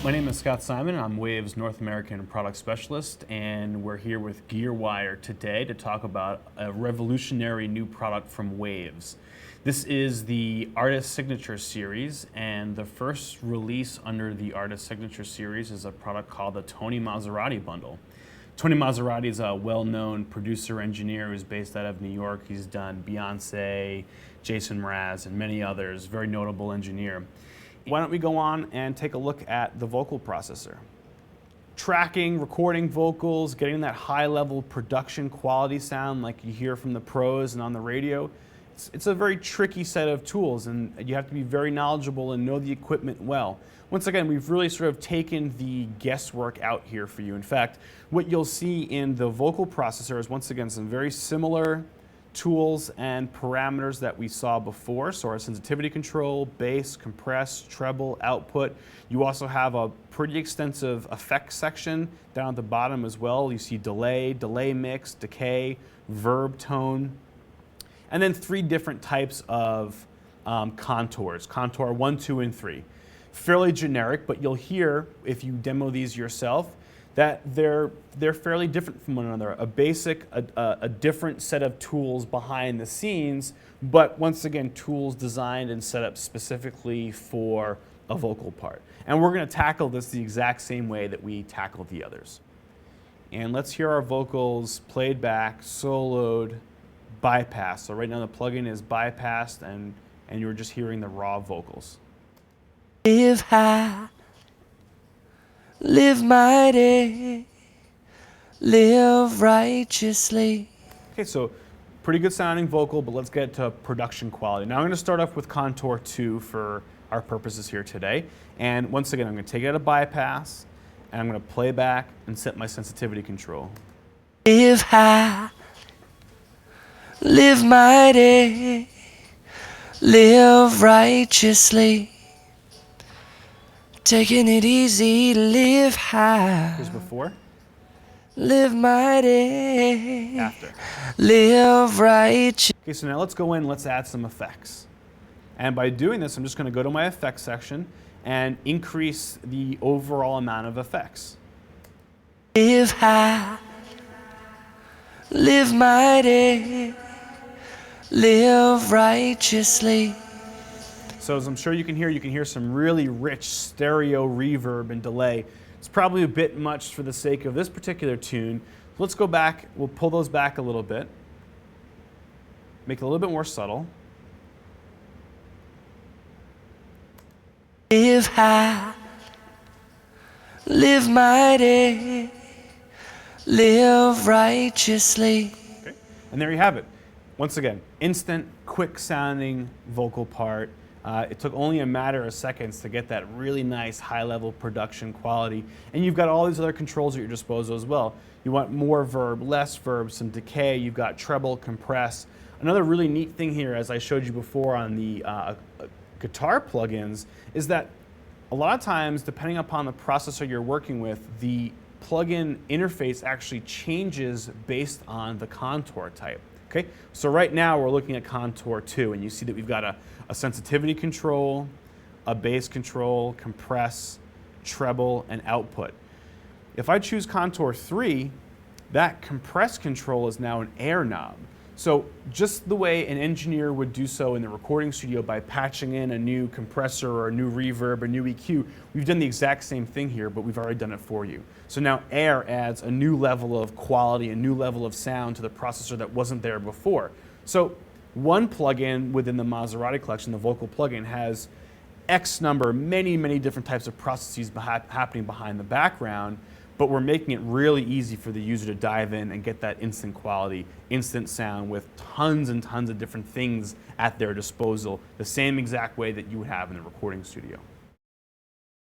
My name is Scott Simon, and I'm Wave's North American Product Specialist, and we're here with GearWire today to talk about a revolutionary new product from Waves. This is the Artist Signature Series, and the first release under the Artist Signature Series is a product called the Tony Maserati Bundle. Tony Maserati is a well-known producer-engineer who's based out of New York. He's done Beyonce, Jason Mraz, and many others, very notable engineer. Why don't we go on and take a look at the vocal processor. Tracking, recording vocals, getting that high-level production quality sound like you hear from the pros and on the radio, it's a very tricky set of tools, and you have to be very knowledgeable and know the equipment well. Once again, we've really sort of taken the guesswork out here for you. In fact, what you'll see in the vocal processor is, once again, some very similar tools and parameters that we saw before. So our sensitivity control, bass, compress, treble, output. You also have a pretty extensive effects section down at the bottom as well. You see delay, delay mix, decay, verb tone, and then 3 different types of contours. Contour 1, 2, and 3. Fairly generic, but you'll hear, if you demo these yourself, that they're fairly different from one another. A basic, a different set of tools behind the scenes, but once again, tools designed and set up specifically for a vocal part. And we're gonna tackle this the exact same way that we tackled the others. And let's hear our vocals played back, soloed, bypassed. So right now the plugin is bypassed, and you're just hearing the raw vocals. Live high, live mighty, live righteously. Okay, so pretty good sounding vocal, but let's get to production quality. Now I'm going to start off with Contour 2 for our purposes here today. And once again, I'm going to take it out of bypass, and I'm going to play back and set my sensitivity control. Live high, live mighty, live righteously. Taking it easy, live high. Here's before. Live mighty. After. Live righteous. Okay, so now let's go in, let's add some effects. And by doing this, I'm just going to go to my effects section and increase the overall amount of effects. Live high. Live mighty. Live righteously. So as I'm sure you can hear some really rich stereo reverb and delay. It's probably a bit much for the sake of this particular tune. Let's go back, we'll pull those back a little bit, make it a little bit more subtle. Live high, live mighty, live righteously. Okay. And there you have it. Once again, instant, quick sounding vocal part. It took only a matter of seconds to get that really nice high-level production quality. And you've got all these other controls at your disposal as well. You want more verb, less verb, some decay. You've got treble, compress. Another really neat thing here, as I showed you before on the guitar plugins, is that a lot of times, depending upon the processor you're working with, the plugin interface actually changes based on the contour type. Okay, so right now we're looking at Contour 2, and you see that we've got a sensitivity control, a bass control, compress, treble, and output. If I choose Contour 3, that compress control is now an air knob. So just the way an engineer would do so in the recording studio by patching in a new compressor or a new reverb, a new EQ, we've done the exact same thing here, but we've already done it for you. So now air adds a new level of quality, a new level of sound to the processor that wasn't there before. So one plugin within the Maserati collection, the vocal plugin, has X number, many, many different types of processes happening behind the background, but we're making it really easy for the user to dive in and get that instant quality, instant sound with tons and tons of different things at their disposal, the same exact way that you would have in the recording studio.